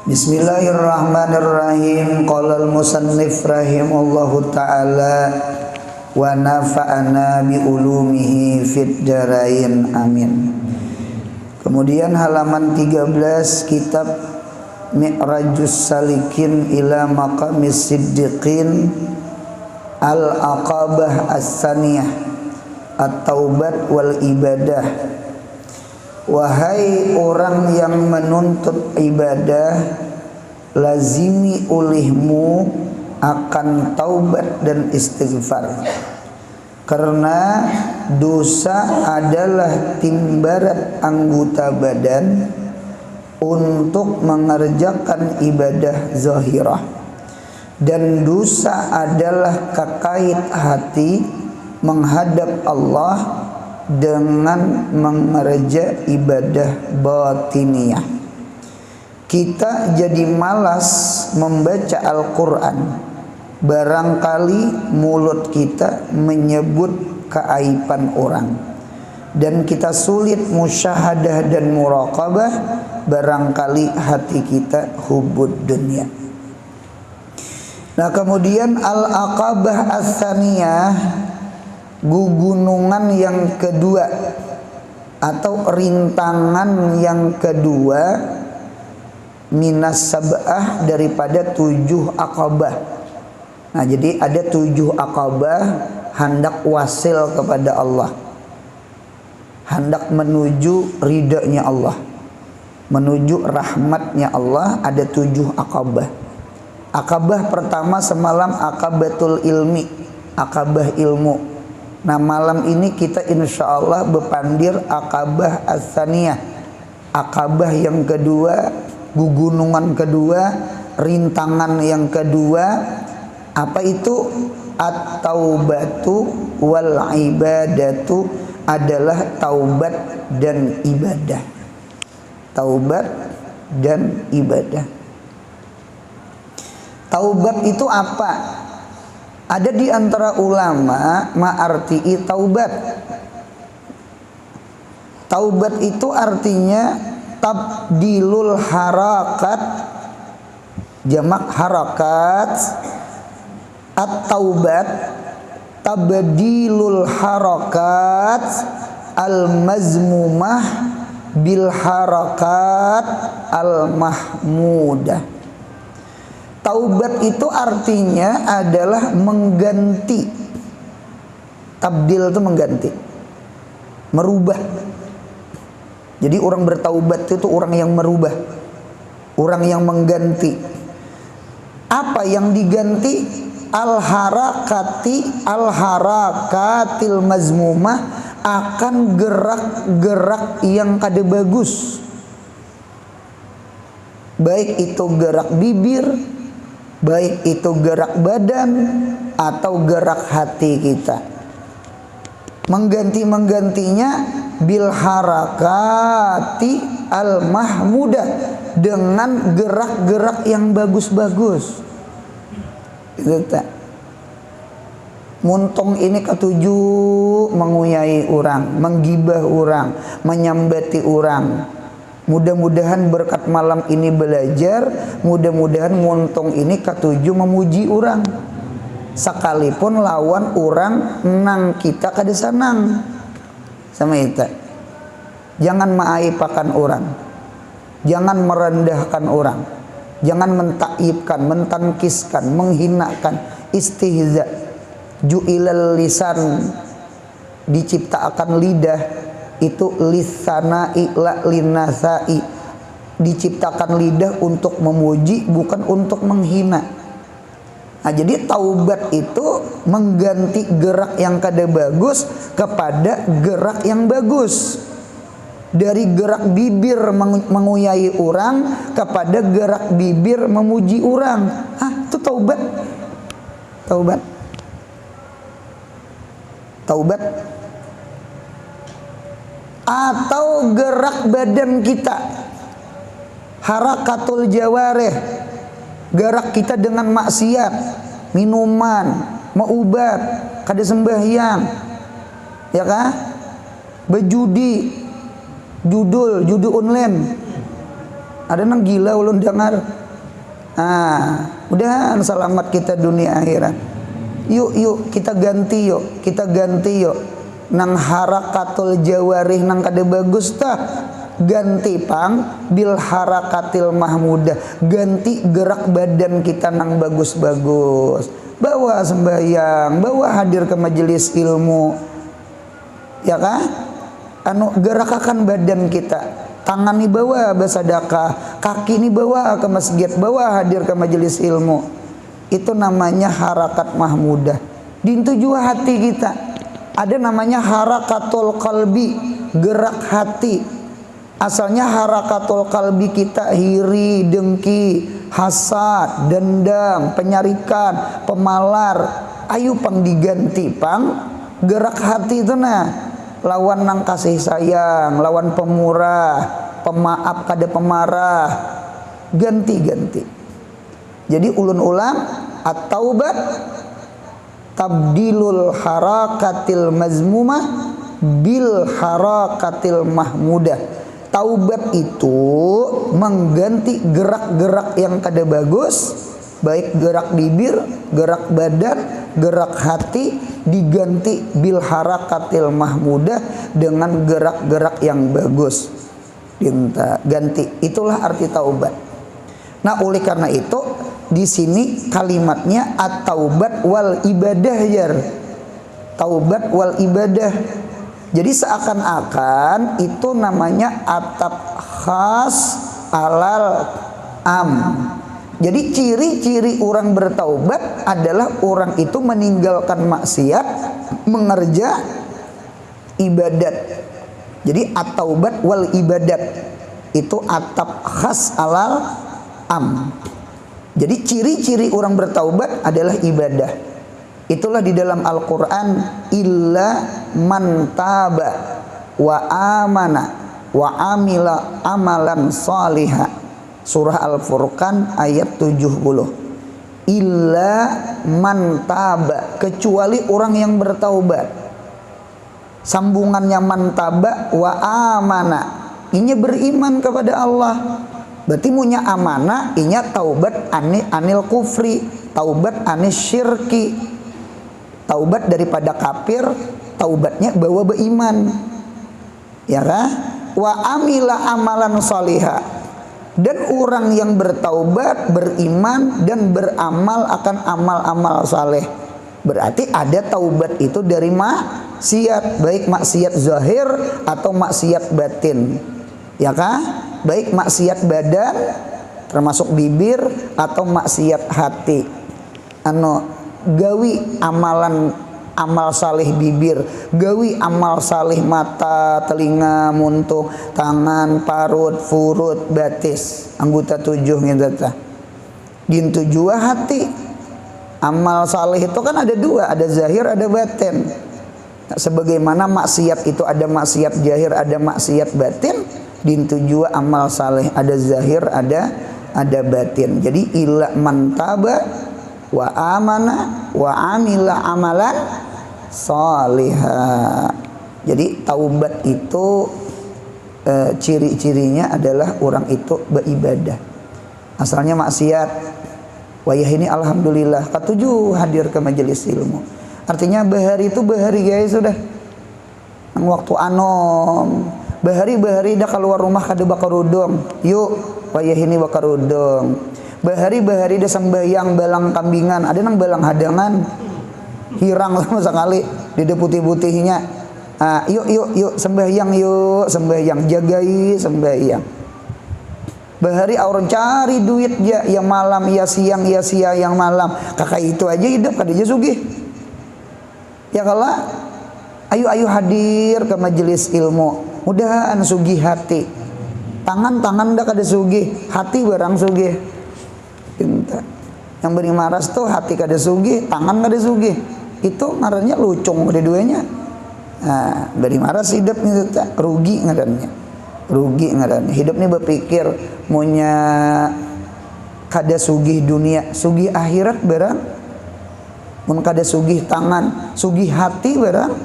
Bismillahirrahmanirrahim. Qala al-musannif rahimallahu ta'ala wa nafa'ana bi ulumihi fid darain amin. Kemudian halaman 13 kitab Mi'rajus Salikin ila Maqamis Siddiqin Al-Aqabah As-Saniyah At-Taubat wal Ibadah. Wahai orang yang menuntut ibadah, lazimi olehmu akan taubat dan istighfar, karena dosa adalah timbarat anggota badan untuk mengerjakan ibadah zahirah, dan dosa adalah kekait hati menghadap Allah dengan mengerja ibadah batiniyah. Kita jadi malas membaca Al-Quran, barangkali mulut kita menyebut keaiban orang, dan kita sulit musyahadah dan muraqabah, barangkali hati kita hubud dunia. Nah, kemudian Al-Aqabah As-Saniyah, gugunungan yang kedua atau rintangan yang kedua, minas sab'ah, daripada 7 aqabah. Nah, jadi ada 7 aqabah hendak wasil kepada Allah, hendak menuju ridhonya Allah, menuju rahmatnya Allah. Ada 7 aqabah. Aqabah pertama semalam aqabatul ilmi, aqabah ilmu. Nah, malam ini kita insya Allah bepandir Aqabah As-Saniyah, Aqabah yang kedua, gugunungan kedua, rintangan yang kedua. Apa itu? At-taubatu wal ibadatu, adalah taubat dan ibadah. Taubat dan ibadah. Taubat itu apa? Ada di antara ulama ma'arti'i taubat. Taubat itu artinya tabdilul harakat, jamak harakat. At-taubat tabdilul harakat al-mazmumah bil harakat al-mahmudah. Taubat itu artinya adalah mengganti. Tabdil itu mengganti, merubah. Jadi orang bertaubat itu orang yang merubah, orang yang mengganti. Apa yang diganti? Al-harakatil mazmumah, akan gerak-gerak yang kada bagus, baik itu gerak bibir, baik itu gerak badan atau gerak hati kita. Menggantinya bil harakati al mahmudah, dengan gerak-gerak yang bagus-bagus. Itu tak. Muntung ini ketujuh menguyai orang, menggibah orang, menyambati orang. Mudah-mudahan berkat malam ini belajar, mudah-mudahan muntung ini ketujuh memuji orang. Sekalipun lawan orang nang kita kada senang sama itu. Jangan mengaipakan orang, jangan merendahkan orang, jangan mentaibkan, mentankiskan, menghinakan, istihza. Ju'ilal lisan, diciptakan lidah itu lisana'i la linasai, diciptakan lidah untuk memuji, bukan untuk menghina. Nah, jadi taubat itu mengganti gerak yang kada bagus kepada gerak yang bagus. Dari gerak bibir menguyai orang kepada gerak bibir memuji orang. Itu taubat. Taubat. Taubat. Atau gerak badan kita, harakatul jawareh, gerak kita dengan maksiat, minuman, maubat, kada sembahyang, ya kan? Berjudi, judi online, Ada nang gila ulun dengar. Mudahan selamat kita dunia akhirat. Yuk kita ganti yuk nang harakatul jawarih nang kada bagus tah, ganti pang bil harakatil mahmudah, ganti gerak badan kita nang bagus-bagus, bawa sembahyang, bawa hadir ke majelis ilmu, ya kan, gerakakan badan kita, tangan nih bawa bersedekah, kaki nih bawa ke masjid, bawa hadir ke majelis ilmu. Itu namanya harakat mahmudah. Dintu juga hati kita. Ada namanya harakatul qalbi, gerak hati. Asalnya harakatul qalbi kita iri, dengki, hasad, dendam, penyarikan, pemalar. Ayo pang diganti pang gerak hati itu nah. Lawan nang kasih sayang, lawan pemurah, pemaaf kada pemarah. Ganti. Jadi ulun ulang, at-taubat tabdilul harakatil mazmumah bil harakatil mahmudah. Taubat itu mengganti gerak-gerak yang kada bagus, baik gerak bibir, gerak badan, gerak hati, diganti bil harakatil mahmudah dengan gerak-gerak yang bagus. Ganti. Itulah arti taubat. Nah, oleh karena itu di sini kalimatnya at-taubat wal ibadah jar. Taubat wal ibadah. Jadi seakan-akan itu namanya atap khas alal am. Jadi ciri-ciri orang bertaubat adalah orang itu meninggalkan maksiat, mengerja ibadat. Jadi at-taubat wal ibadat itu atap khas alal am. Jadi ciri-ciri orang bertaubat adalah ibadah. Itulah di dalam Al-Quran, illa man taba wa amana wa amila amalan salihah. Surah Al-Furqan ayat 70. Illa man taba, kecuali orang yang bertaubat. Sambungannya man taba wa amana, ini beriman kepada Allah. Berarti punya amanah, inya taubat anil kufri, taubat anis syirki, taubat daripada kafir, taubatnya bawa beriman, ya kan? Wa amila amalan salihah, dan orang yang bertaubat, beriman dan beramal akan amal-amal saleh. Berarti ada taubat itu dari maksiat, baik maksiat zahir atau maksiat batin, ya kan? Baik maksiat badan termasuk bibir atau maksiat hati. Gawi amal saleh bibir, gawi amal saleh mata, telinga, muntung, tangan, parut, furut, batis, anggota 7 gitu ta. Dintu jua hati. Amal saleh itu kan ada 2, ada zahir, ada batin. Nah, sebagaimana maksiat itu ada maksiat zahir, ada maksiat batin. Dintu jua amal saleh ada zahir, ada batin. Jadi ila man taba wa amana wa amila amalan salihah. Jadi taubat itu ciri-cirinya adalah orang itu beribadah. Asalnya maksiat, wayah ini alhamdulillah ketujuh hadir ke majelis ilmu. Artinya bahari itu bahari guys, sudah waktu anom bahari dah keluar rumah kada bakarudung, yuk wayah ini bakarudung. Bahari dah sembahyang balang kambingan, ada nang balang hadangan hirang sama sekali di putih-putihnya. Yuk sembahyang, jagai sembahyang. Bahari orang cari duit ya malam, ya siang yang malam. Kakak itu aja hidup kada aja sugih. Ya kalah, ayo hadir ke majelis ilmu. Mudahan sugih hati. Tangan dah kada sugih, hati barang sugih. Yang beri maras tuh hati kada sugih, tangan kada sugih. Itu ngarannya lucung dua-duanya. Nah, beri maras hidup nih rugi ngarannya. Hidup nih berpikir punya kada sugih dunia, sugih akhirat barang. Mun kada sugih tangan, sugih hati barang.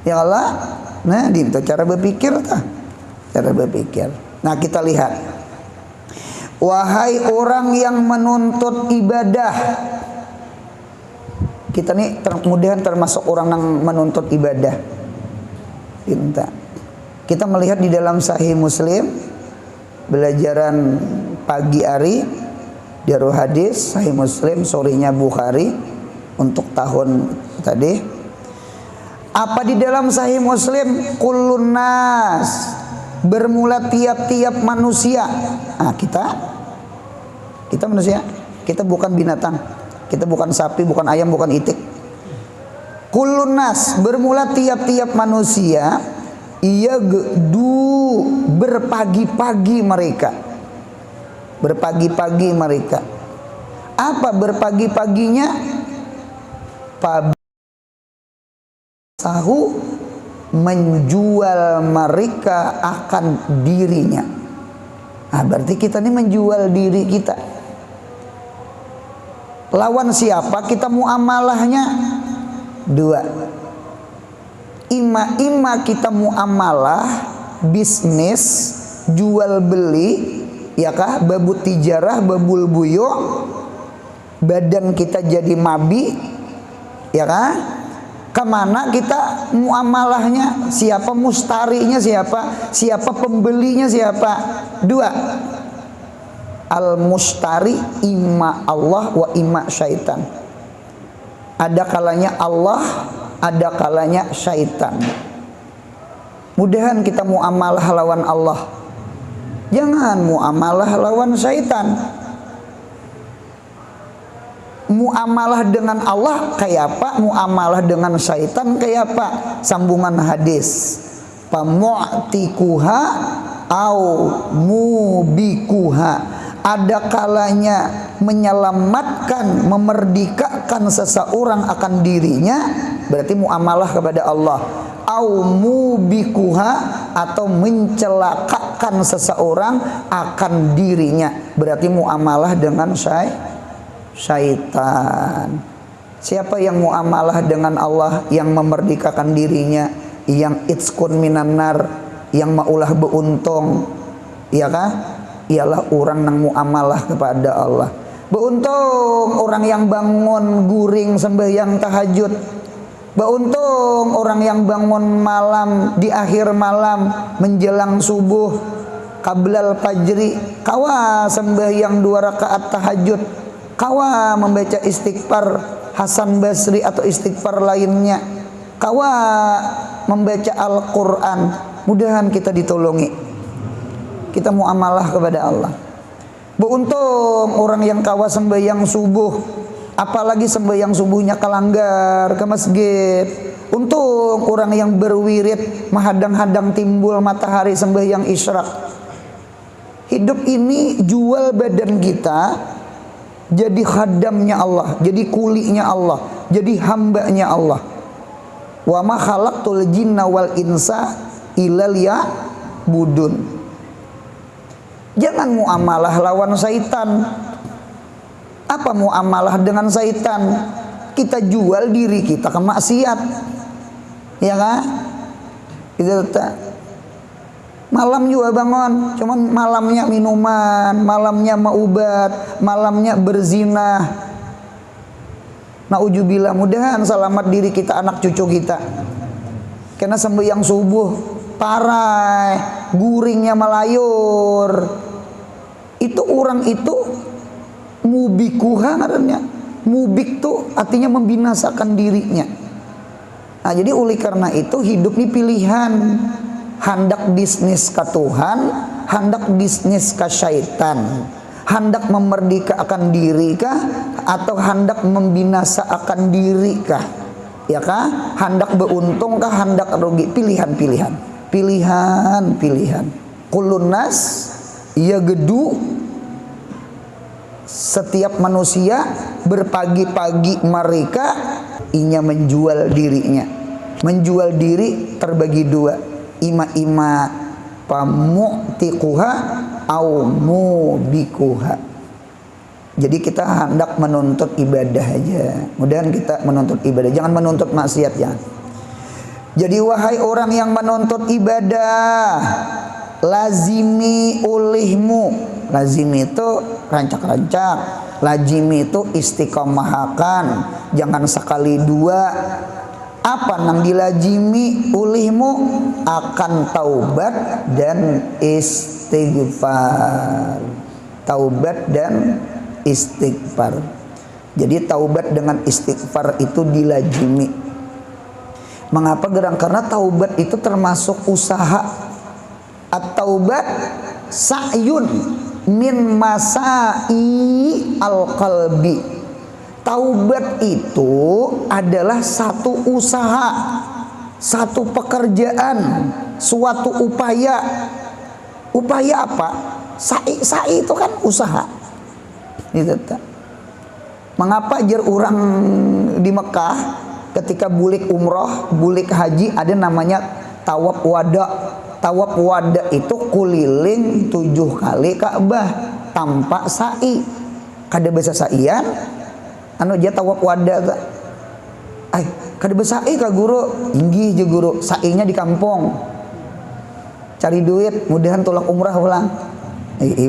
Ya Allah. Nah, itu cara berpikir tah. Cara berpikir. Nah, kita lihat Wahai orang yang menuntut ibadah. Kita nih mudahan termasuk orang yang menuntut ibadah. Kita melihat di dalam Sahih Muslim, belajaran pagi hari, Darul Hadis, Sahih Muslim, sorenya Bukhari untuk tahun tadi. Apa di dalam Sahih Muslim? Kullun nas, bermula tiap-tiap manusia. Nah, kita manusia, kita bukan binatang, kita bukan sapi, bukan ayam, bukan itik. Kullun nas, bermula tiap-tiap manusia, yagdu, berpagi-pagi mereka. Berpagi-pagi mereka. Apa berpagi-paginya? Sahu, menjual mereka akan dirinya. Nah, berarti kita ini menjual diri kita. Lawan siapa kita muamalahnya? Dua. Ima kita muamalah bisnis, jual beli, ya kah? Babu tijarah, babul buyu, badan kita jadi mabi, ya kah? Kemana kita muamalahnya? Siapa mustarinya siapa? Siapa pembelinya siapa? Dua. Al-mustari imma Allah wa imma syaitan. Ada kalanya Allah, ada kalanya syaitan. Mudahan kita muamalah lawan Allah. Jangan muamalah lawan syaitan. Muamalah dengan Allah kayak apa? Muamalah dengan syaitan kayak apa? Sambungan hadis. Pamu'tikuha au mubikuha. Ada kalanya menyelamatkan, memerdekakan seseorang akan dirinya, berarti muamalah kepada Allah. Au mubikuha, atau mencelakakan seseorang akan dirinya, berarti muamalah dengan syaitan. Siapa yang muamalah dengan Allah, yang memerdekakan dirinya, yang itskun minan nar, yang maulah beuntung, iya kah? Ialah orang yang muamalah kepada Allah. Beuntung orang yang bangun guring sembahyang tahajud. Beuntung orang yang bangun malam, di akhir malam menjelang subuh, qablal fajri, kawa sembahyang 2 rakaat tahajud, kawa membaca istighfar Hasan Basri atau istighfar lainnya, kawa membaca Al-Quran. Mudahan kita ditolongi, kita muamalah kepada Allah. Beuntung orang yang kawa sembahyang subuh, apalagi sembahyang subuhnya kelanggar ke masjid. Untung orang yang berwirid menghadang-hadang timbul matahari sembahyang isyraq. Hidup ini jual badan kita jadi khadamnya Allah, jadi kulinya Allah, jadi hambanya Allah. Wa ma khalaqtul jinna wal insa illa liya'budun. Jangan muamalah lawan syaitan. Apa muamalah dengan syaitan? Kita jual diri kita ke maksiat, ya kan? Itu malam juga bangun, cuman malamnya minuman, malamnya maubat, malamnya berzina. Naujubillah, mudahan selamat diri kita, anak cucu kita. Karena sembahyang subuh parah, guringnya melayur. Itu orang itu mubikuha katanya. Mubik tuh artinya membinasakan dirinya. Nah, jadi oleh karena itu hidup ini pilihan. Hendak bisnis ke Tuhan, hendak bisnis ke syaitan. Hendak memerdekakan diri kah, atau hendak membinasakan diri kah? Ya kah? Hendak beruntung kah, hendak rugi? Pilihan-pilihan. Pilihan-pilihan. Kullun nas yagdu, setiap manusia berpagi-pagi mereka inya menjual dirinya. Menjual diri terbagi dua. Ima pamu'tiquha au mubikuha. Jadi kita hendak menuntut ibadah aja. Mudahan kita menuntut ibadah, jangan menuntut maksiat ya. Jadi wahai orang yang menuntut ibadah, lazimi ulihmu. Lazimi itu rancak-rancak, lazimi itu istiqomahakan, jangan sekali dua. Apa nang dilazimi ulihmu? Akan taubat dan istighfar. Taubat dan istighfar. Jadi taubat dengan istighfar itu dilazimi. Mengapa gerang? Karena taubat itu termasuk usaha. At-taubat sa'yun min masai al-qalbi. Taubat itu adalah satu usaha, satu pekerjaan, suatu upaya. Upaya apa? Sa'i itu kan usaha. Gitu. Mengapa jar orang di Mekah ketika bulik umroh, bulik haji ada namanya tawaf wada. Tawaf wada itu kuliling 7 kali Ka'bah tanpa sa'i. Kada bahasa sa'ian anu dia tawaf wada ta. Kada bahasa sa'i ka guru, inggih je guru, sa'inya di kampung. Cari duit, mudahan tolak umrah ulang.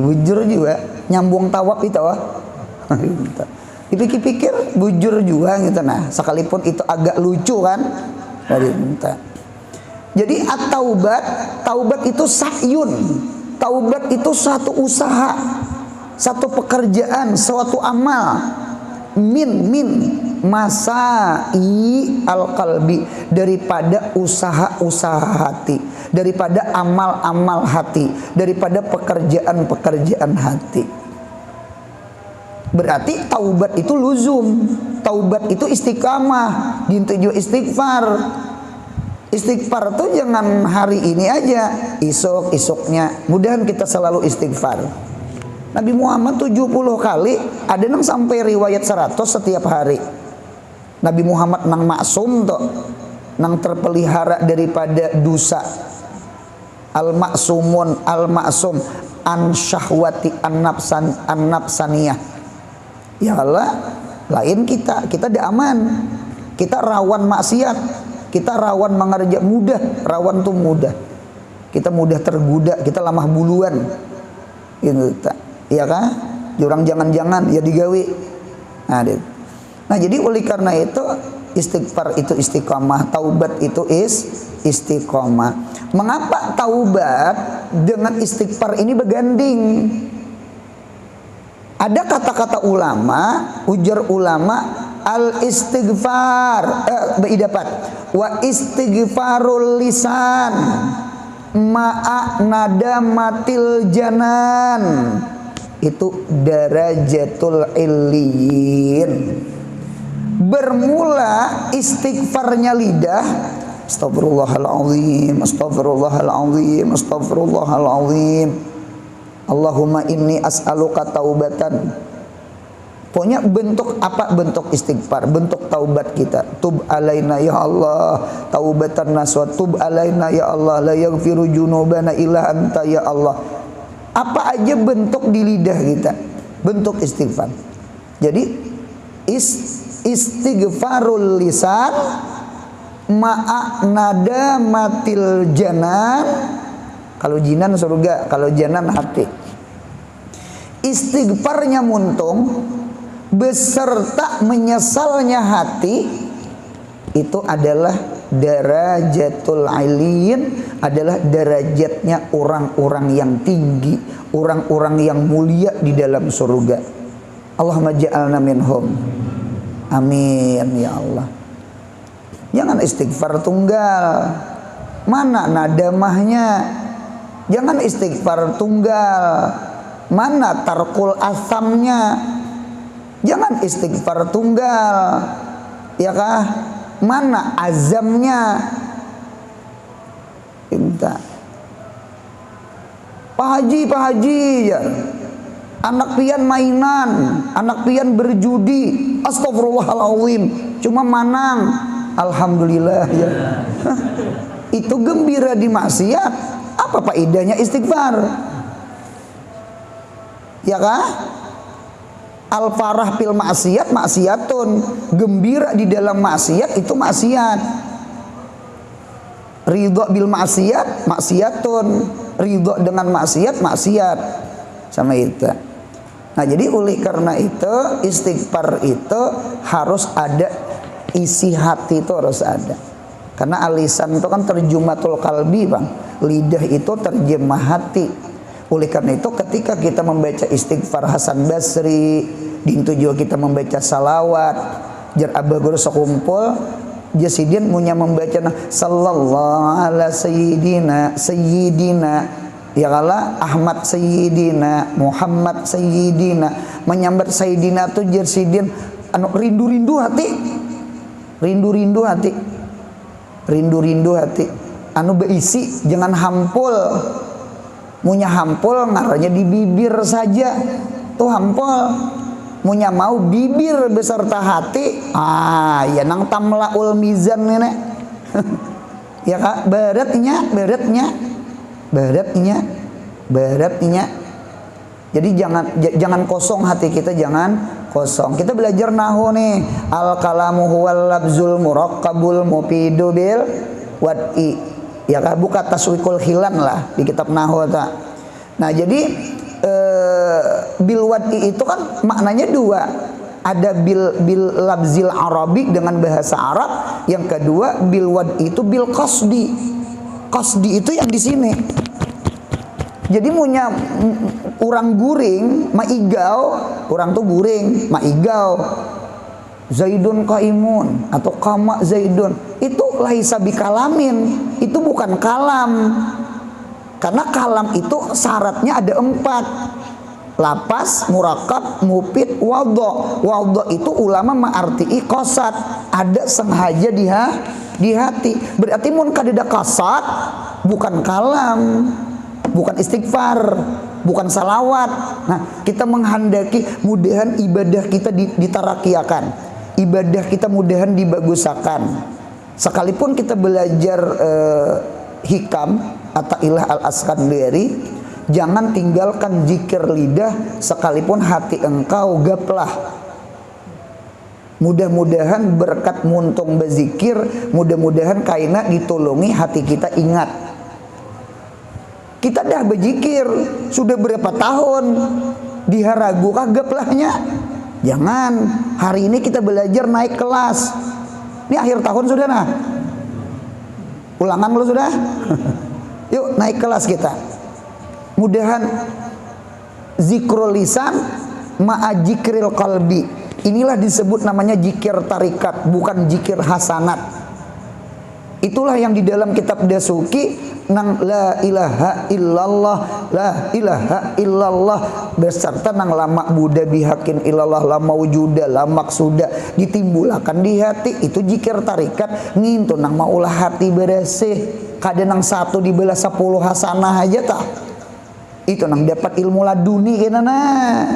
Bujur juga nyambung tawaf itu dipikir-pikir bujur juga gitu. Nah, sekalipun itu agak lucu kan. Jadi at-taubat, taubat itu sa'yun. Taubat itu satu usaha, satu pekerjaan, suatu amal. Min masai al-qalbi, daripada usaha-usaha hati, daripada amal-amal hati, daripada pekerjaan-pekerjaan hati. Berarti taubat itu luzum, taubat itu istiqamah, dintuju istighfar. Istighfar tuh jangan hari ini aja, isuk-isuknya. Mudahan kita selalu istighfar. Nabi Muhammad 70 kali, ada yang sampai riwayat 100 setiap hari. Nabi Muhammad nang maksum tuh, nang terpelihara daripada dosa. Al-maksumun, al-maksum, an syahwati, an-nafsaniyah. Ya Allah, lain kita dah aman. Kita rawan maksiat. Kita rawan mengerja mudah, rawan tuh mudah. Kita mudah tergoda, kita lamah buluan. Gitu, iya kan? Jurang jangan-jangan ya digawi. Nah, jadi oleh karena itu istighfar itu istiqomah, taubat itu istiqomah. Mengapa taubat dengan istighfar ini berganding? Ada kata-kata ulama, ujar ulama, al istighfar dapat wa istighfarul lisan ma'a nadamatil janan, itu darajatul illiyin. Bermula istighfarnya lidah, astagfirullahaladzim, astagfirullahaladzim, astagfirullahaladzim, Allahumma inni as'aluka taubatan. Pokoknya bentuk apa? Bentuk istighfar, bentuk taubat kita. Tub alaina ya Allah, taubatan nasuha. Tub alaina ya Allah, la yaghfiru junubana illa anta ya Allah. Apa aja bentuk di lidah kita, bentuk istighfar. Jadi istighfarul lisan ma'a nadamatil janan. Kalau jinan surga, kalau janan hati. Istighfarnya muntung beserta menyesalnya hati, itu adalah darajatul aliyin, adalah derajatnya orang-orang yang tinggi, orang-orang yang mulia di dalam surga. Allahumma ja'alna minhum. Amin ya Allah. Jangan istighfar tunggal. Mana nadamahnya? Jangan istighfar tunggal. Mana tarkul asamnya? Jangan istighfar tunggal. Ya kah? Mana azamnya? Minta. Pak Haji ya. Anak pian mainan, anak pian berjudi. Astagfirullahaladzim. Cuma manang. Alhamdulillah ya. Itu gembira di maksiat. Apa faedahnya istighfar? Ya kah? Al-farah fil maksiat maksiatun. Gembira di dalam maksiat itu maksiat. Ridha bil maksiat maksiatun. ridho dengan maksiat sama itu. Nah jadi oleh karena itu istighfar itu harus ada, isi hati itu harus ada. Karena alisan itu kan terjumatul kalbi bang, lidah itu terjemah hati. Oleh karena itu ketika kita membaca istighfar Hasan Basri, dintu juga kita membaca salawat, jar abah guru sekumpul jasidin munya membaca sallallahu ala sayyidina ya kala Ahmad sayyidina Muhammad sayyidina, menyambat sayyidina tu jasidin anu rindu-rindu hati anu beisi, jangan hampul. Munya hampul ngaranya di bibir saja tuh hampul. Munya mau bibir beserta hati, ya nang tamlaul mizan nenek. Ya kak, baratnya. Jadi jangan kosong hati kita, jangan kosong. Kita belajar nahu nih, al kalamu huwal labzul murakkabul mufidu bil wad'i. Ya kan, buka taswikul hilan lah di kitab nahu ta. Nah jadi bil wad'i itu kan maknanya dua. Ada bil labzil arabi dengan bahasa Arab, yang kedua bil wad'i itu bil qasdi. Qasdi itu yang di sini. Jadi munya orang guring, maigau, orang tuh guring, maigau. Zaidun qaimun atau qama Zaidun, itu laisa bikalamin, itu bukan kalam. Karena kalam itu syaratnya ada 4. Lapas, murakab, mufid, wadha. Wadha itu ulama ma'arti'i qasad, ada sengaja di hati. Berarti mun kadeda qasad bukan kalam, bukan istighfar, bukan salawat. Nah, kita menghendaki mudahan ibadah kita ditarakiakan, ibadah kita mudahan dibagusakan. Sekalipun kita belajar hikam Atailah al-Askandari, jangan tinggalkan zikir lidah sekalipun hati engkau gaplah. Mudah-mudahan berkat muntung berzikir, mudah-mudahan kaina ditolongi hati kita ingat. Kita dah berzikir sudah berapa tahun, diharagu gaplahnya. Jangan, hari ini kita belajar naik kelas. Ini akhir tahun sudah nah. Ulangan lo sudah? Yuk naik kelas kita. Mudahan zikrul lisan ma'a jikril qalbi. Inilah disebut namanya zikir tarikat, bukan zikir hasanat. Itulah yang di dalam kitab Dasuki nang la ilaha illallah beserta nang lama buddha bihakin illallah la maujuda la maksuda ditimbulakan di hati. Itu zikir tarikat ngintu nang maulah hati beresih. Kada nang satu dibelah 10 hasanah aja tak. Itu nang dapat ilmu laduni kena nah.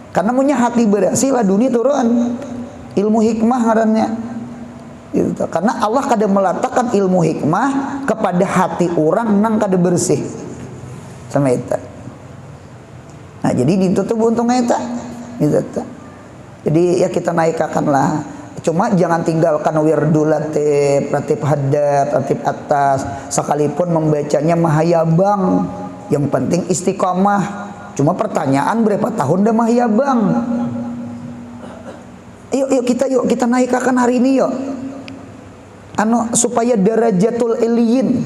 Karena punya hati bersih laduni turun. Ilmu hikmah ngarannya. Gitu. Karena Allah kada meletakkan ilmu hikmah kepada hati orang nang kada bersih. Sama itu. Nah, jadi ditutup untungnya itu. Gitu. Jadi ya kita naikkanlah. Cuma jangan tinggalkan wirdul ratib haddad, ratib atas. Sekalipun membacanya mahayabang, yang penting istiqomah. Cuma pertanyaan berapa tahun dah mahayabang? Yuk kita naikkan hari ini yuk. Supaya darajatul iliyin,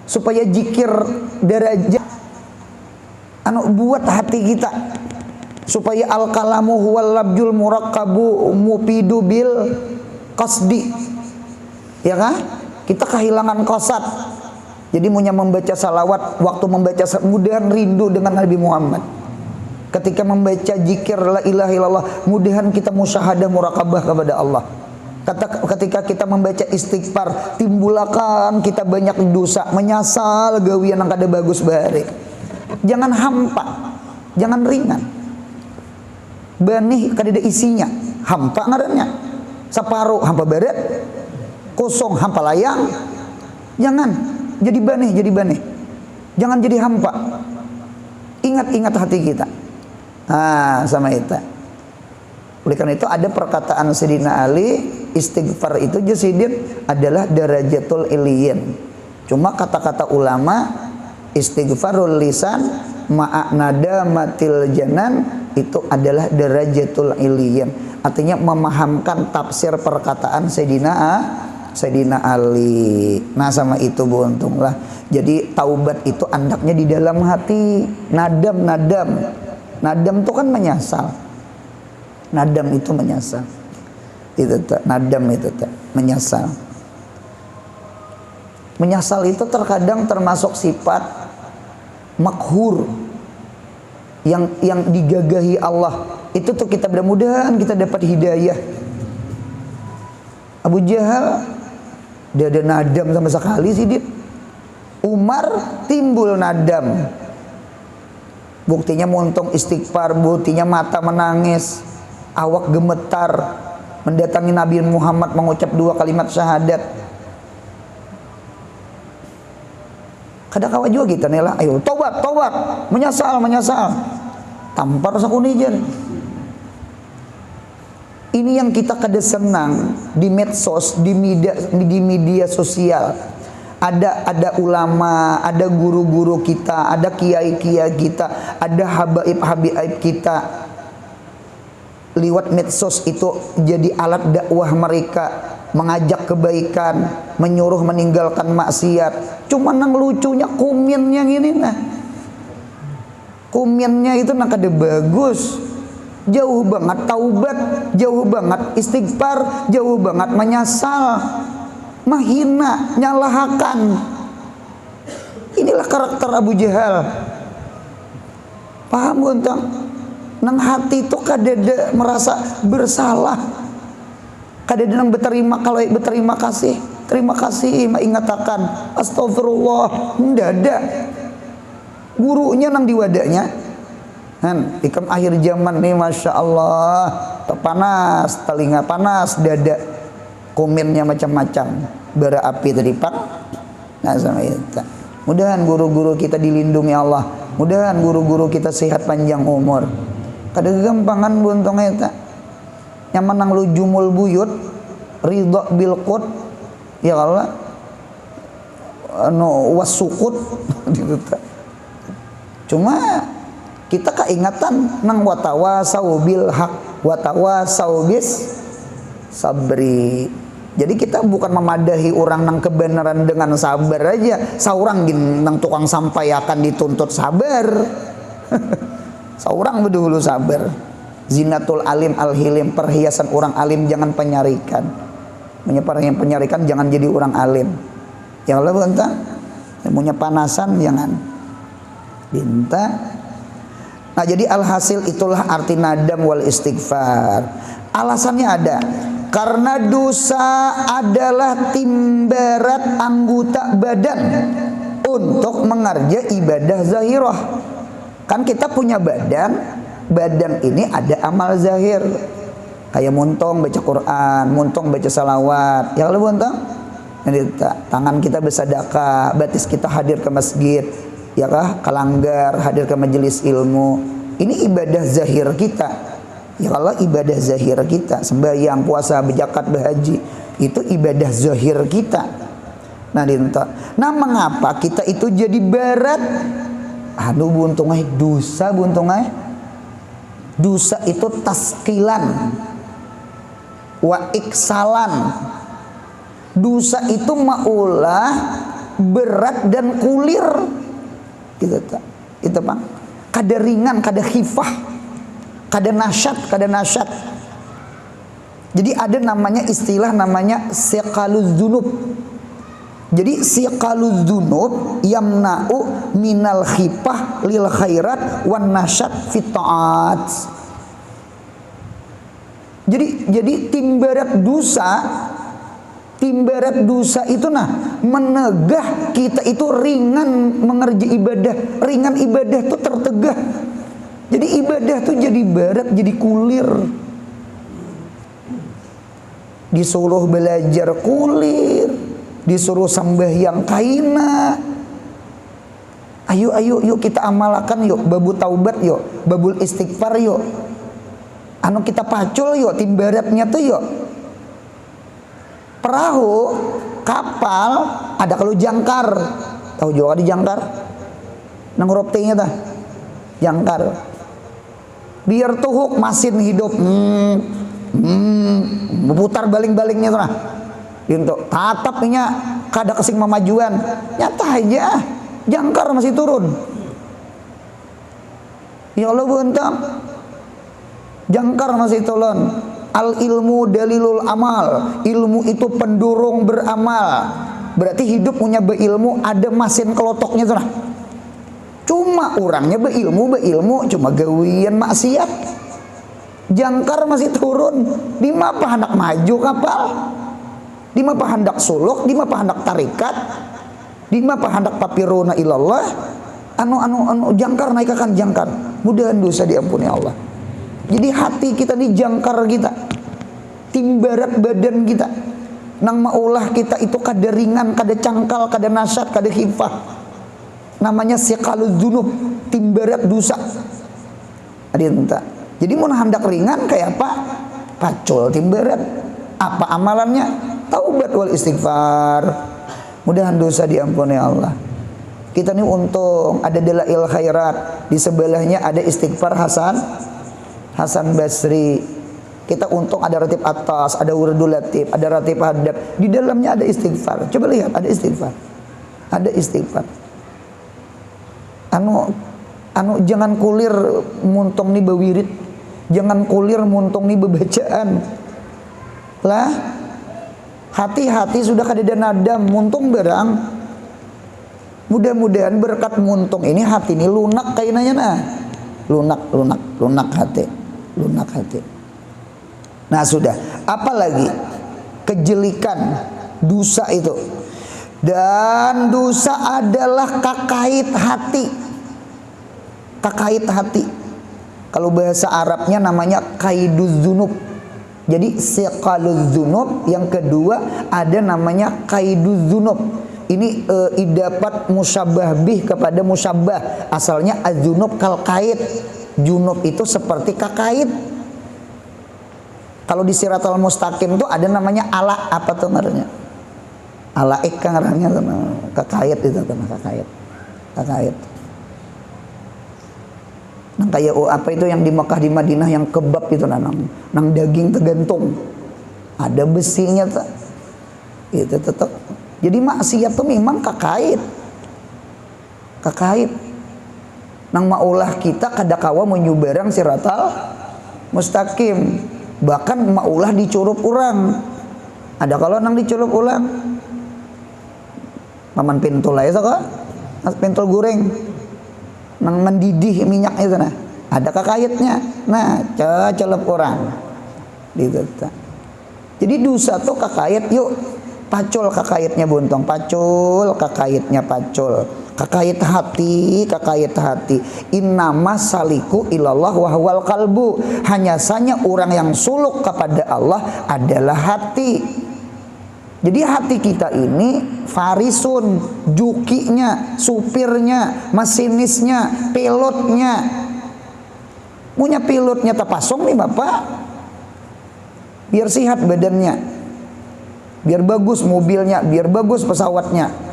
supaya zikir derajat buat hati kita, supaya al kalamu huwal labjul murakkabu mufidu bil qasdi. Ya kan? Kita kehilangan qasad. Jadi munya membaca salawat, waktu membaca mudahan rindu dengan Nabi Muhammad. Ketika membaca zikir la ilaha illallah, mudahan kita musyahadah murakabah kepada Allah. Ketika kita membaca istighfar, timbulakan kita banyak dosa, menyesal gawian yang kada bagus bahari. Jangan hampa, jangan ringan. Banih kada ada isinya, hampa ngarannya. Separuh hampa barat, kosong hampa layang. Jangan jadi banih. Jangan jadi hampa. Ingat hati kita. Sama itu. Oleh karena itu ada perkataan Sayyidina Ali, istighfar itu jasidin adalah darajatul iliyin. Cuma kata-kata ulama, istighfarul lisan ma'a nadamatil janan itu adalah derajatul iliyan. Artinya memahamkan tafsir perkataan Sayyidina Ali. Nah sama itu beruntunglah. Jadi taubat itu andaknya di dalam hati. Nadam itu kan menyesal. Nadam itu menyesal. Nadam itu menyesal. Menyesal itu terkadang termasuk sifat makhur yang digagahi Allah. Itu tuh kita mudah-mudahan kita dapat hidayah. Abu Jahal dia ada nadam sama sekali sih dia. Umar timbul nadam. Buktinya muntung istighfar, buktinya mata menangis, awak gemetar mendatangi Nabi Muhammad mengucap 2 kalimat syahadat. Kadang kawan juga kita nih lah, ayo tobat, menyesal, tampar sakunijan. Ini yang kita kada senang di medsos, di media sosial. Ada ulama, ada guru-guru kita, ada kiai-kiai kita, ada habaib kita. Lewat medsos itu jadi alat dakwah mereka, mengajak kebaikan, menyuruh meninggalkan maksiat. Cuma nang lucunya kuminnya gini nah. Kuminnya itu nak ada bagus. Jauh banget taubat, jauh banget istighfar, jauh banget menyesal, menghina, nyalahakan. Inilah karakter Abu Jahal. Paham buntang? Nang hati itu kadada merasa bersalah. Kadada nang berterima kasih. Terima kasih mengatakan astagfirullah. Mendadak. Gurunya nang diwadaknya. Kan ikam akhir zaman nih Masya Allah. Panas telinga, panas dada. Komennya macam-macam. Bara api tadi pak. Nah sama itu. Mudahan guru-guru kita dilindungi Allah. Mudahan guru-guru kita sehat panjang umur. Kada gampangan buntongnya eta. Nyaman nang lu jumul buyut, ridha bil qut, ya Allah. Anu wasukut gitu ta. Cuma kita keingatan nang watawasau bil haq, watawasau bis sabri. Jadi kita bukan memadahi orang nang kebenaran dengan sabar aja. Saurang gin nang tukang sampai akan dituntut sabar. Seorang berdahulu sabar. Zinatul alim al-hilim, perhiasan orang alim jangan penyarikan. Penyarikan jangan jadi orang alim. Ya Allah bentang. Punya panasan jangan. Binta. Nah jadi alhasil itulah arti nadam wal istighfar. Alasannya ada. Karena dosa adalah timbarat anggota badan untuk mengerja ibadah zahirah. Kan kita punya badan ini ada amal zahir. Kayak muntong baca Quran, muntong baca salawat. Ya kalau muntong, tangan kita bersedekah, batis kita hadir ke masjid, ya kah? Kalanggar, hadir ke majelis ilmu. Ini ibadah zahir kita. Ya kalau ibadah zahir kita, sembahyang, puasa, berzakat, berhaji, itu ibadah zahir kita. Nah, mengapa kita itu jadi barat? Aduh buntungnya dosa buntungnya. Dosa itu taskilan wa iksalan. Dosa itu maulah berat dan kulir. Gitu tak? Itu Bang. Kada ringan, kada khifah, kada nasyat. Jadi ada namanya istilah namanya siqaluz dzunub. Jadi siqaluz dzunub yamna'u minal khifah lil khairat wan nasyat fit ta'at. Jadi timbarat dosa itu menegah kita itu ringan mengerja ibadah, ringan ibadah itu tertegah. Jadi ibadah tuh jadi barat, jadi kulir. Disuruh belajar kulir, disuruh sembahyang kaina. Ayo yuk kita amalkan yuk, babu taubat yuk, babul istighfar yuk. Anu kita pacul yuk, timbaratnya tuh yuk. Perahu, kapal ada kalau jangkar. Tahu juga di jangkar? Nang huruf T-nya tah. Jangkar. Biar tuhuk mesin hidup. Putar baling-balingnya tuh nah. Untuk tatapnya kada kesing memajuan. Nyata aja. Jangkar masih turun. Ya Allah bentam. Jangkar masih turun. Al ilmu dalilul amal. Ilmu itu pendorong beramal. Berarti hidup punya beilmu, ada mesin kelotoknya tuh nah. Cuma orangnya beilmu cuma gawian maksiat. Jangkar masih turun. Di mapa hendak maju kapal, di mapa hendak suluk, di mapa hendak tarikat, di mapa hendak papiruna ilallah. Anu jangkar naik akan jangkar. Mudahan dosa diampuni Allah. Jadi hati kita ini jangkar kita, timbarat badan kita. Nang maulah kita itu kada ringan, kada cangkal, kada nasyat, kada khifah. Namanya siqalul dzunub, timbarat dosa. Adinta. Jadi mun hendak ringan kayak apa? Pacul timbarat. Apa amalannya? Taubat wal istighfar. Mudahan dosa diampuni Allah. Kita ini untung ada dalail khairat, di sebelahnya ada istighfar Hasan Basri. Kita untung ada ratib atas, ada wurdul latif, ada ratib hadap. Di dalamnya ada istighfar. Coba lihat, ada istighfar. Ada istighfar. Anu jangan kulir muntong nih bewirid. Jangan kulir muntong nih bebacaan. Lah, hati-hati sudah kada nadam, muntong berang. Mudah-mudahan berkat muntung ini hati ini lunak kainanya nah. Lunak hati. Lunak hati. Nah sudah, apalagi kejelikan dosa itu. Dan dosa adalah kakait hati. Kakait hati. Kalau bahasa Arabnya namanya kaiduz dzunub. Jadi siqaluz dzunub, yang kedua ada namanya kaiduz dzunub. Ini idapat musyabah bih kepada musyabah. Asalnya az-dzunub kal kait. Junub itu seperti kakait. Kalau di Siratal Mustaqim tuh ada namanya ala apa tuh namanya? Ala ikang arahnya kakait itu tuh kakait. Nang kayak apa itu yang di Mekah di Madinah yang kebab itu nang daging tergantung. Ada besinya tuh. Itu tetap. Jadi maksiat tuh memang kakait. Nang maulah kita kadakawa menyubarang Siratal Mustaqim. Bahkan maulah dicurup orang. Ada kalau nang dicurup ulang. Paman pintul lah ya kok. Pintul goreng. Nang mendidih minyak itu nah. Ada kakayatnya. Nah, celup orang. Gitu. Jadi dosa tuh kakayat yuk. Pacul kakayatnya buntong. Pacul kakayatnya pacul. Kakait hati. Innama saliku ilallah wahwal kalbu. Hanya saja orang yang suluk kepada Allah adalah hati. Jadi hati kita ini farisun, jukinya, supirnya, masinisnya, pilotnya. Punya pilotnya terpasong nih Bapak. Biar sehat badannya. Biar bagus mobilnya, biar bagus pesawatnya.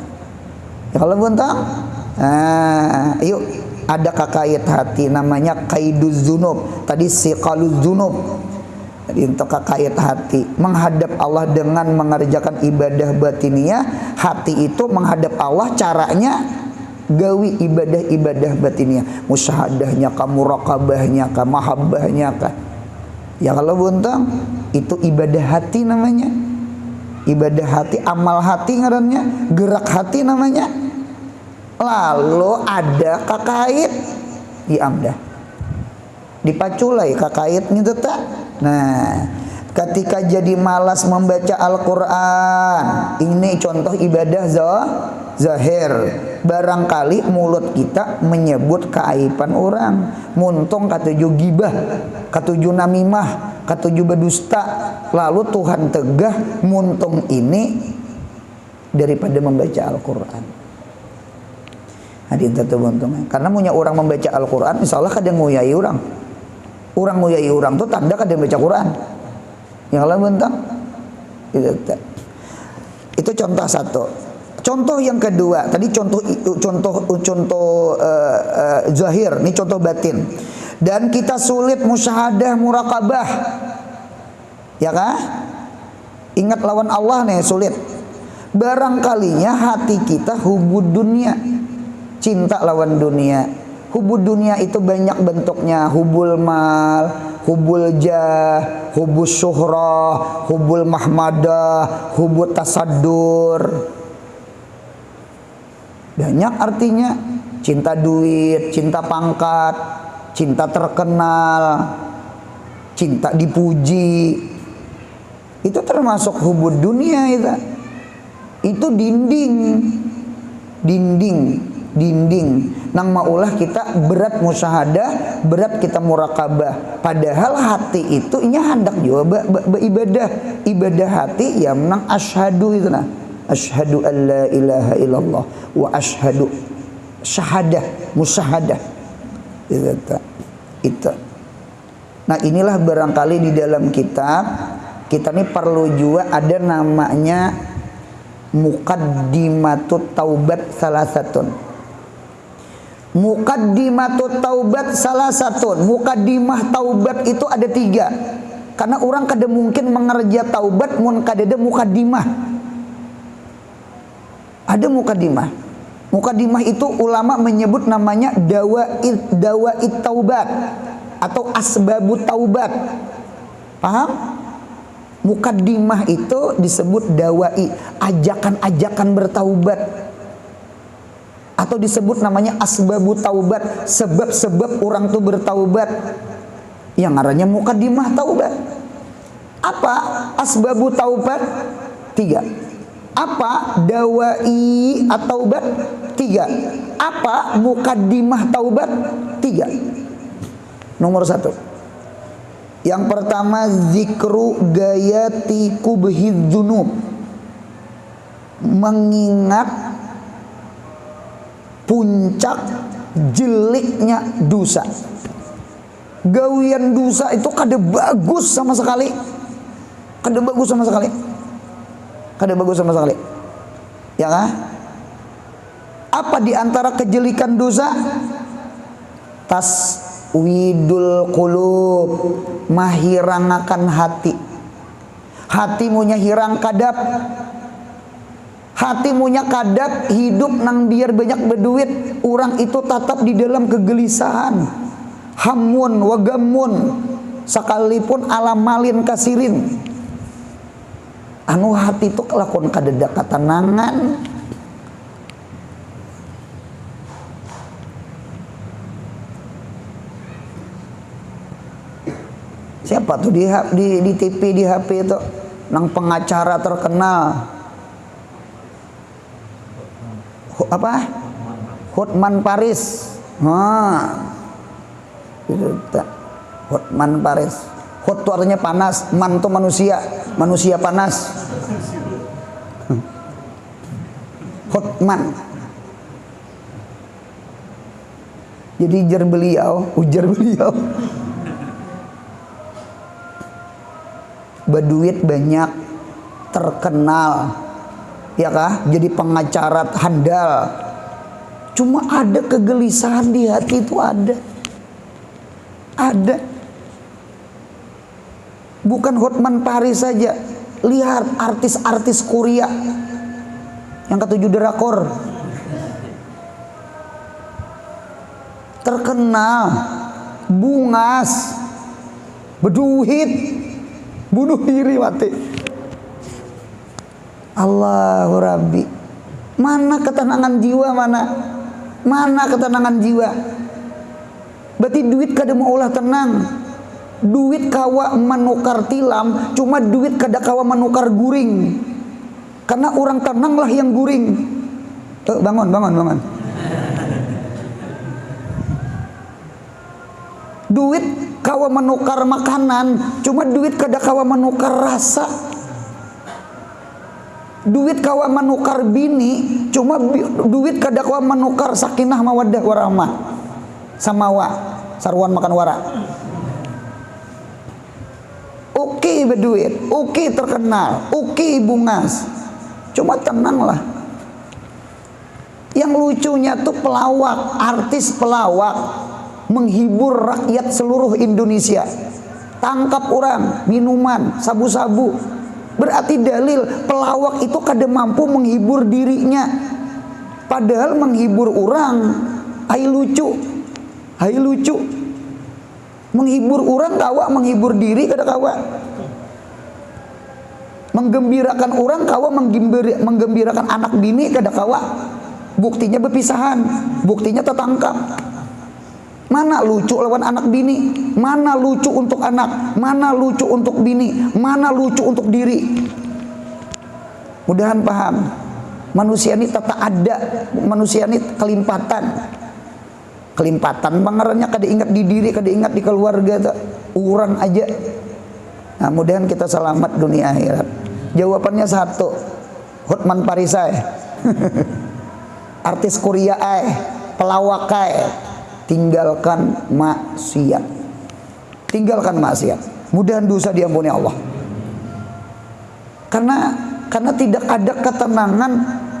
Ya kalau buntang, yuk ada kakait hati namanya kaiduz dzunub. Tadi siqaluz dzunub. Jadi untuk kakait hati menghadap Allah dengan mengerjakan ibadah batiniyah. Hati itu menghadap Allah caranya gawi ibadah batiniyah. Musyahadahnya kah, muraqabahnya kah, mahabbahnya kah. Ya kalau buntang itu ibadah hati namanya. Ibadah hati, amal hati ngarannya, gerak hati namanya. Lalu ada kakait, ya amdah. Dipaculai kakait gitu tak. Nah, ketika jadi malas membaca Al-Quran, ini contoh ibadah zahir. Barangkali mulut kita menyebut keaiban orang. Muntung katuju gibah, katuju namimah, katuju berdusta. Lalu Tuhan tegah muntung ini daripada membaca Al-Quran. Hadirin tentu muntung. Karena punya orang membaca Al-Quran, insya Allah kadang nguyai orang. Orang nguyai orang tuh tanda kadang baca Quran. Yang lain bentang. Itu contoh satu. Contoh yang kedua, tadi contoh zahir, ini contoh batin. Dan kita sulit musyahadah muraqabah. Ya kah? Ingat lawan Allah nih sulit. Barangkalinya hati kita hubud dunia, cinta lawan dunia. Hubud dunia itu banyak bentuknya, hubul mal, hubul jah, hubus syuhrah, hubul mahmadah, hubul tasaddur. Banyak artinya, cinta duit, cinta pangkat, cinta terkenal, cinta dipuji. Itu termasuk hubud dunia itu. Itu dinding. Nang maulah kita berat musyahadah, berat kita muraqabah. Padahal hati itu nya hendak juga ibadah hati ya menang asyhadu itu nah. Asyhadu an la ilaha illallah wa asyhadu syahadah musyahadah itu. Nah inilah barangkali di dalam kitab kita ini perlu juga ada namanya muqaddimatut taubat salasatun. Muqaddimatut taubat salasatun. Muqaddimah taubat itu ada 3. Karena orang kada mungkin mengerja taubat mun kada ada muqaddimah. Ada muqaddimah. Muqaddimah itu ulama menyebut namanya dawait taubat atau asbabut taubat. Paham? Muqaddimah itu disebut dawai, ajakan-ajakan bertaubat. Atau disebut namanya asbabut taubat, sebab-sebab orang itu bertaubat. Yang ngarannya muqaddimah taubat. Apa asbabut taubat? 3. Apa dawai at-taubat? 3. Apa muqaddimah taubat? 3. Nomor 1. Yang pertama zikru gayati kubhid dzunub. Mengingat puncak jeliknya dosa. Gawian dosa itu kada bagus sama sekali. Kada bagus sama sekali. Ya kan? Apa di antara kejelikan dosa? Taswidul qulub, mahirangakan hati. Hatimunya hirang kadap. Hatimunya kadap hidup nang biar banyak berduit, orang itu tetap di dalam kegelisahan. Hamun wagamun, sekalipun alamalin kasirin. Anu hati itu kelakon kadeda katenangan. Siapa tuh di TV di HP itu nang pengacara terkenal apa? Hotman Paris. Hotman Paris. Hot itu artinya panas, man itu manusia panas. Hotman. Jadi ujar beliau berduit banyak, terkenal, ya kah? Jadi pengacara handal. Cuma ada kegelisahan di hati itu ada. Bukan Hotman Paris saja, lihat artis-artis Korea yang ketujuh drakor terkenal, bungas, berduit, bunuh diri mati. Allahu Rabbi, mana ketenangan jiwa, mana ketenangan jiwa? Berarti duit kada mau olah tenang. Duit kawa menukar tilam, cuma duit kada kawa menukar guring. Karena orang tenang lah yang guring. Bangun. Duit kawa menukar makanan, cuma duit kada kawa menukar rasa. Duit kawa menukar bini, cuma duit kada kawa menukar sakinah mawaddah warahmah. Samawa, sarwan makan wara. Oke berduit, oke terkenal, oke bungas, cuma tenanglah. Yang lucunya tuh pelawak, artis pelawak menghibur rakyat seluruh Indonesia. Tangkap orang, minuman, sabu-sabu. Berarti dalil pelawak itu kada mampu menghibur dirinya. Padahal menghibur orang, ai lucu. Menghibur orang kawa, menghibur diri kada kawa. Menggembirakan orang kawa, menggembirakan anak bini kada kawa. Buktinya berpisahan, buktinya tertangkap. Mana lucu lawan anak bini, mana lucu untuk anak, mana lucu untuk bini, mana lucu untuk diri. Mudahan paham. Manusia ini tata ada, manusia ini kelimpatan pangarannya kada ingat di diri, kada ingat di keluarga, orang aja. Nah, mudahan kita selamat dunia akhirat. Jawabannya satu, Hotman Parisai artis Korea pelawak tinggalkan maksiat. Mudahan dosa diampuni Allah. Karena tidak ada ketenangan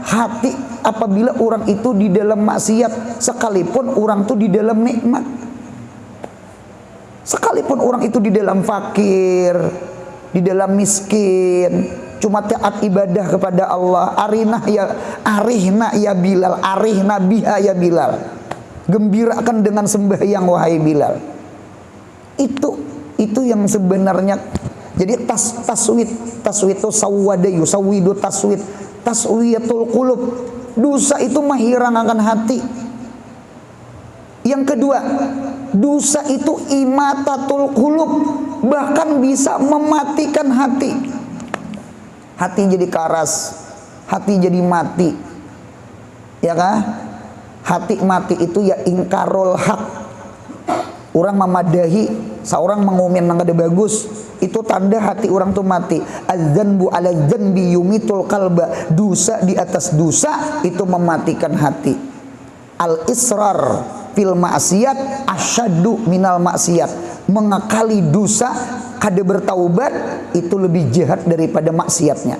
hati apabila orang itu di dalam maksiat, sekalipun orang itu di dalam nikmat. Sekalipun orang itu di dalam fakir, di dalam miskin, cuma taat ibadah kepada Allah. Arihna ya Bilal, arihna biha ya Bilal. Gembirakan dengan sembahyang wahai Bilal. Itu yang sebenarnya. Jadi taswid itu sawidu taswiyatul qulub. Dosa itu menghilangkan hati. Yang kedua, dosa itu imatatul qulub, bahkan bisa mematikan hati. Hati jadi karas, hati jadi mati. Ya kah? Hati mati itu ya ingkarul haq. Orang memadahi, seorang mengomen nang kada bagus, itu tanda hati orang tuh mati. Az-dzanbu 'ala dzanbi yumitul qalba. Dosa di atas dosa itu mematikan hati. Al-israr fil maksiat asyaddu minal maksiat. Mengakali dosa kada bertaubat itu lebih jahat daripada maksiatnya.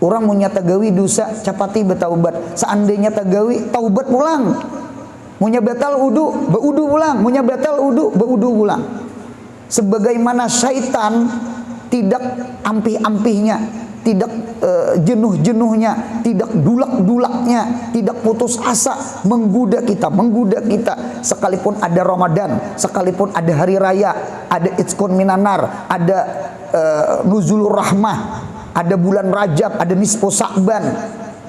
Orang punya tagawi dosa capati bertaubat. Seandainya tagawi taubat pulang. Munya batal udu, baudu pulang. Munya batal udu, baudu pulang. Sebagaimana syaitan tidak ampih-ampihnya, tidak jenuh-jenuhnya, tidak dulak-dulaknya, tidak putus asa menggoda kita. Sekalipun ada Ramadan, sekalipun ada hari raya, ada Itqun Minanar, ada Nuzulur Rahmah, ada bulan Rajab, ada nisfu Sa'ban,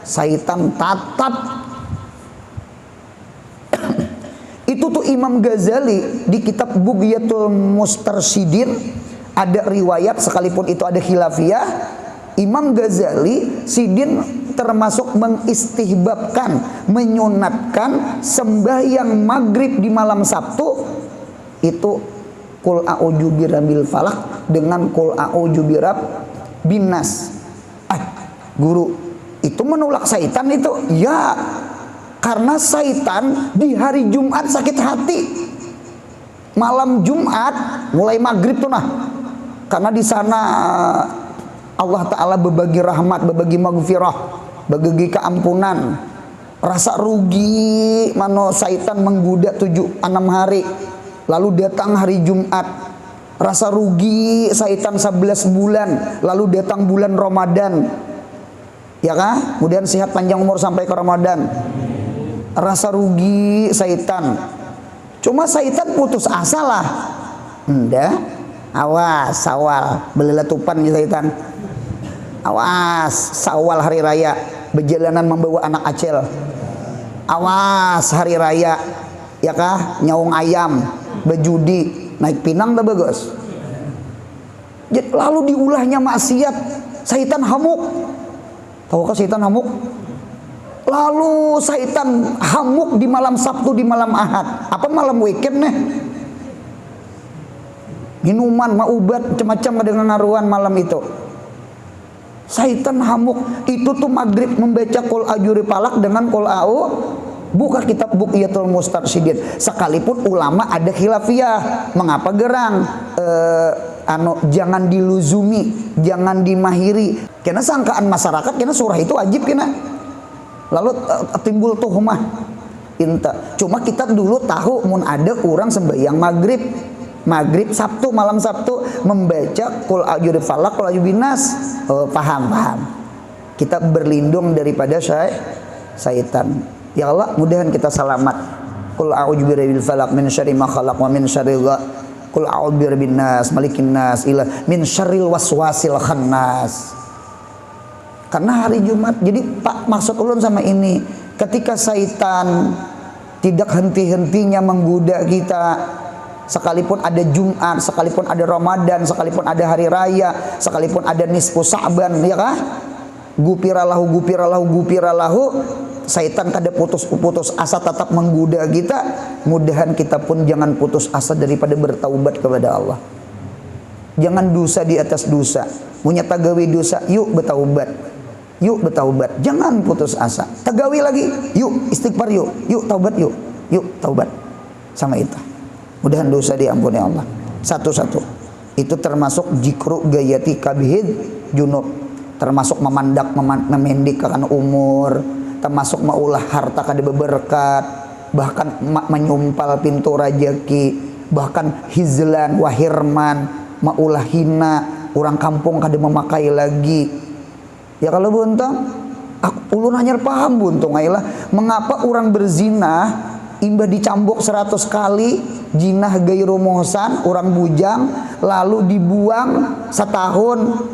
syaitan tatap. Itu tuh Imam Ghazali di kitab Bughyatul Mustarsyidin ada riwayat, sekalipun itu ada khilafiyah. Imam Ghazali sidin termasuk mengistihbabkan, menyunatkan sembahyang maghrib di malam Sabtu itu qul a'udzu birabbil falaq dengan qul a'udzu birabbin nas. Guru, itu menolak syaitan itu? Ya, karena syaitan di hari Jumat sakit hati. Malam Jumat mulai maghrib tuh nah. Karena di sana Allah Ta'ala berbagi rahmat, berbagi maghfirah, berbagi keampunan. Rasa rugi mano syaitan menggoda 7-6 hari. Lalu datang hari Jumat. Rasa rugi syaitan 11 bulan. Lalu datang bulan Ramadan. Ya kah? Kemudian sehat panjang umur sampai ke Ramadan. Rasa rugi syaitan. Cuma syaitan putus asa lah. Enggak. Awas, sawal. Beleletupan di syaitan. Awas, sawal hari raya. Berjalanan membawa anak acel. Awas hari raya. Ya kah? Nyaung ayam. Berjudi. Naik pinang dah bagus. Lalu diulahnya maksiat. Syaitan hamuk. Tahukah syaitan hamuk? Lalu syaitan hamuk di malam Sabtu, di malam Ahad. Apa malam weekend nih? Minuman, maubat, macam-macam dengan ngaruhan malam itu. Syaitan hamuk. Itu tuh maghrib membaca qul ajuri palak dengan qul a'u. Buka kitab Bughyatul Mustarsyidin. Sekalipun ulama ada khilafiyah. Mengapa gerang? Jangan diluzumi, jangan dimahiri. Karena sangkaan masyarakat, karena surah itu wajib kena. Lalu timbul tuhmah. Inta. Cuma kita dulu tahu mun ada orang sembahyang maghrib Sabtu, malam Sabtu membaca qul a'udzu birabbil falaq, qul a'udzu binnas. Oh, paham. Kita berlindung daripada syaitan. Ya Allah, mudahan kita selamat. Qul a'udzu birabbil falaq min syarri ma khalaq wa min syarri qul a'udzu birabbin nas malikin nas ila min syarril waswasil khannas. Karena hari Jumat. Jadi Pak, maksud ulun sama ini, ketika syaitan tidak henti-hentinya menggoda kita, sekalipun ada Jumat, sekalipun ada Ramadan, sekalipun ada hari raya, sekalipun ada nisfu Sa'ban, ya kah? Gupiralahu, syaitan kada putus asa tetap menggoda kita. Mudahan kita pun jangan putus asa daripada bertaubat kepada Allah. Jangan dosa di atas dosa. Punya tagawi dosa, yuk bertaubat. Jangan putus asa. Tagawi lagi, yuk istighfar, yuk taubat, yuk taubat. Sama itu. Mudahan dosa diampuni Allah. Satu-satu. Itu termasuk jikru gayati kabihid junub. Termasuk memendekkan umur, termasuk maulah harta kada berberkat, bahkan menyumpal pintu rajaki, bahkan hizlan wahirman, maulah hina, orang kampung kada memakai lagi. Ya kalau buntung, ulun hanya paham buntung ailah mengapa orang berzina imbah dicambuk 100 kali, jinah gairu muhsan, orang bujang, lalu dibuang setahun.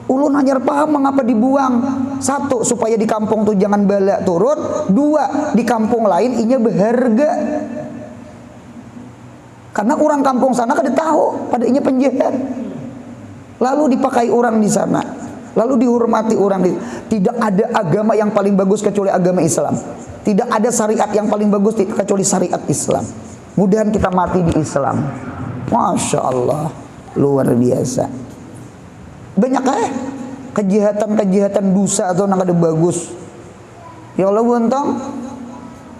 Ulun hanya paham mengapa dibuang. Satu, supaya di kampung tuh jangan bala turun. Dua, di kampung lain inya berharga. Karena orang kampung sana kada tahu pada inya penjahat. Lalu dipakai orang di sana. Lalu dihormati orang. Tidak ada agama yang paling bagus kecuali agama Islam. Tidak ada syariat yang paling bagus kecuali syariat Islam. Mudahan kita mati di Islam. Masya Allah, luar biasa. Banyak kejahatan dosa atau nang ada bagus. Ya Allah buntong,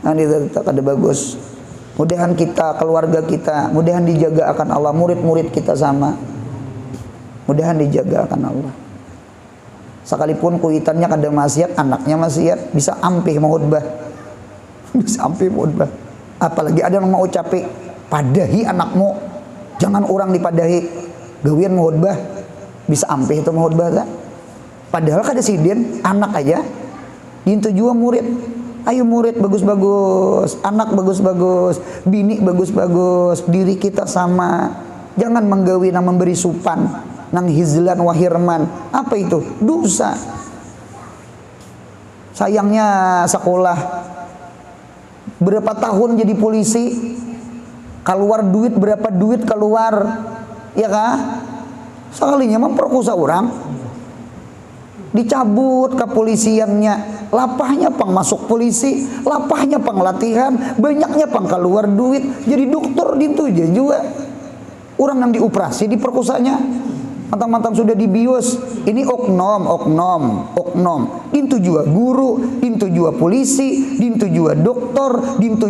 nah itu tak ada bagus. Mudahan kita, keluarga kita, mudahan dijaga akan Allah. Murid-murid kita sama, mudahan dijaga akan Allah. Sekalipun kuitannya kada maksiat, anaknya maksiat, bisa ampih mahutbah. Bisa ampih mahutbah. Apalagi ada yang mau ucapi, padahi anakmu, jangan orang dipadahi. Gawian mahutbah, bisa ampih itu mahutbah tak? Padahal kada sidin, anak aja. Dintu jua murid. Ayo murid bagus-bagus, anak bagus-bagus, bini bagus-bagus, diri kita sama. Jangan menggawi nang memberi supan, nang hizlan wahirman. Apa itu? Dosa. Sayangnya sekolah berapa tahun jadi polisi, keluar duit berapa duit keluar, ya kah? Sekalinya memperkosa orang, dicabut kepolisiannya, lapahnya pang masuk polisi, lapahnya pang latihan, banyaknya pang keluar duit, jadi dokter dintu juga. Orang yang dioperasi diperkosanya, mantang-mantang sudah dibius, ini oknum, dintu juga guru, dintu juga polisi, dintu juga dokter, dintu.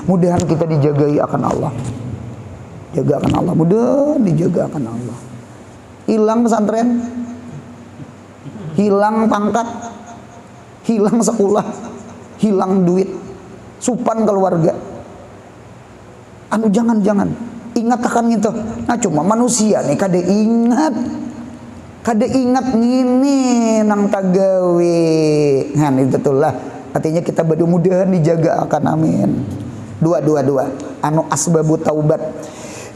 Mudahan kita dijagai akan Allah. Jaga akan Allah, mudah dijaga akan Allah. Hilang pesantren, hilang pangkat, hilang sekolah, hilang duit, supan keluarga. Anu jangan ingat akan gitu. Nah cuma manusia nih kada ingat ngini nang tagawi. Nah itu lah. Artinya kita mudah-mudahan dijaga akan amin. Dua. Anu asbabu taubat.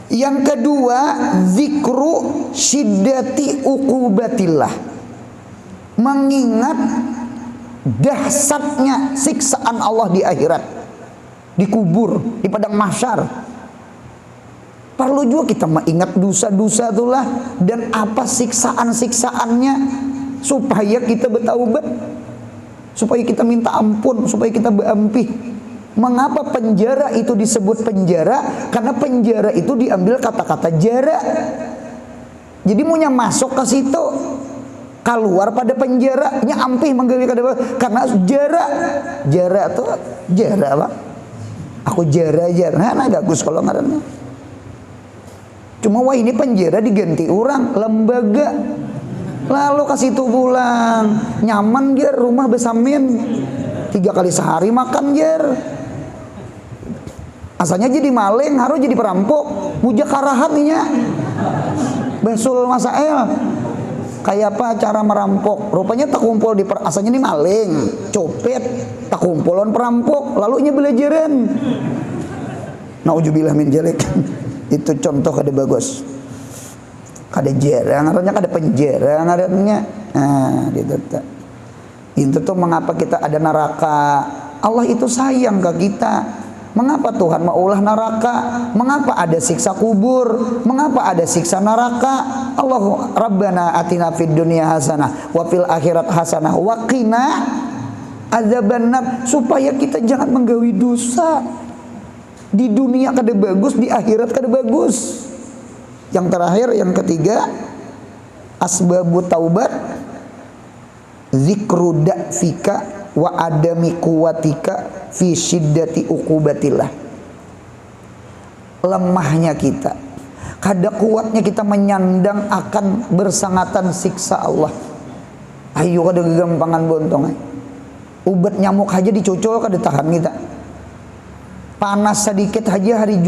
Yang kedua, zikru syiddati uqubatillah. Mengingat dahsyatnya siksaan Allah di akhirat, di kubur, di padang mahsyar. Perlu juga kita mengingat dosa-dosa itulah dan apa siksaan-siksaannya supaya kita bertaubat, supaya kita minta ampun, supaya kita berampih. Mengapa penjara itu disebut penjara? Karena penjara itu diambil kata-kata jara. Jadi maunya masuk ke situ, keluar pada penjara, nya ampih menggawi karena jara itu jara apa? Aku jara, nah bagus kalau ngarannya. Cuma wah ini penjara diganti orang lembaga. Lalu kasih itu pulang. Nyaman ger, rumah besamin 3 kali sehari makan ger. Asalnya jadi maling, harus jadi perampok. Mujakarahat nih nya. Besul masael. Kayak apa cara merampok? Rupanya tak kumpul di asalnya ini maling, copet, tak kumpulan perampok, lalu nya belajaran. Nauzubillah min jelek. Itu contoh kada bagus. Kada jerang, artinya kada penjara, artinya. Nah, itu tuh mengapa kita ada neraka. Allah itu sayang ke kita. Mengapa Tuhan mau ulah neraka? Mengapa ada siksa kubur? Mengapa ada siksa neraka? Allah Rabbana atina fid dunya hasanah wa fil akhirat hasanah wa qina adzabannar, supaya kita jangan menggawi dosa. Di dunia kada bagus, di akhirat kada bagus. Yang terakhir, yang ketiga, asbabut taubat zikru da'fika wa adami kuwatika fi syiddati uqubatillah. Lemahnya kita, kada kuatnya kita menyandang akan bersangatan siksa Allah. Ayo kada gampangan bontong. Ubat nyamuk aja dicucul kada tahan kita. Panas sedikit aja hari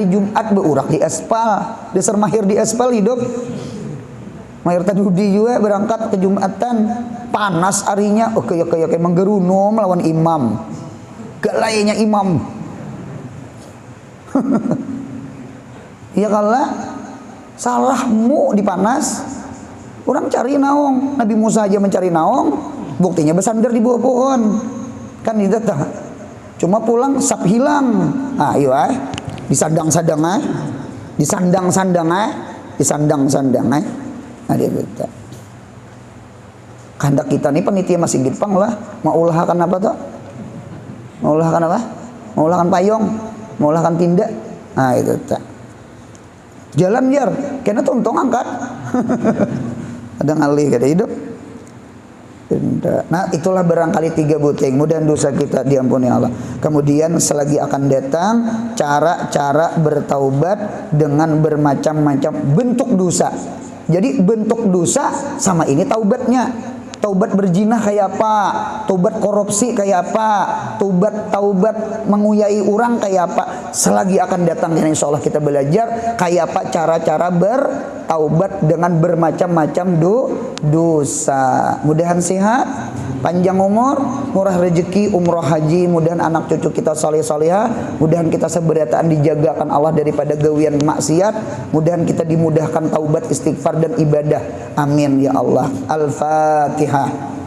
Jumat beurak di aspal, dasar mahir di aspal hidup. Mahir tadudi juga berangkat ke Jumatan, panas harinya, oke menggeruno melawan imam. Galayanya imam. Ya kalah salahmu di panas. Orang cari naung, Nabi Musa aja mencari naung, buktinya bersandar di bawah pohon. Kan itu tah. Cuma pulang sap hilang. Ah, ayo disandang-sandang disandang-sandang disandang-sandang Nah, dia betul. Kehendak kita nih panitia masih Gipang lah, mau ulahkan apa tuh? Mau ulahkan apa? Mau ulahkan payung, mau ulahkan tindak. Nah, itu tak. Jalan biar, kena tuntung angkat. Ada ngalih kada hidup. Nah, itulah barangkali 3 buting. Mudah dosa kita diampuni Allah. Kemudian selagi akan datang cara-cara bertaubat dengan bermacam-macam bentuk dosa. Jadi bentuk dosa sama ini taubatnya. Taubat berzina kayak apa? Taubat korupsi kayak apa? Taubat menguyai orang kayak apa? Selagi akan datang, insya Allah kita belajar kayak apa cara-cara bertaubat dengan bermacam-macam dosa. Mudahan sehat, panjang umur, murah rezeki, umroh haji. Mudahan anak cucu kita saleh-salehah. Mudahan kita seberataan dijagakan Allah daripada gawian maksiat. Mudahan kita dimudahkan taubat, istighfar dan ibadah. Amin ya Allah. Al-Fatihah.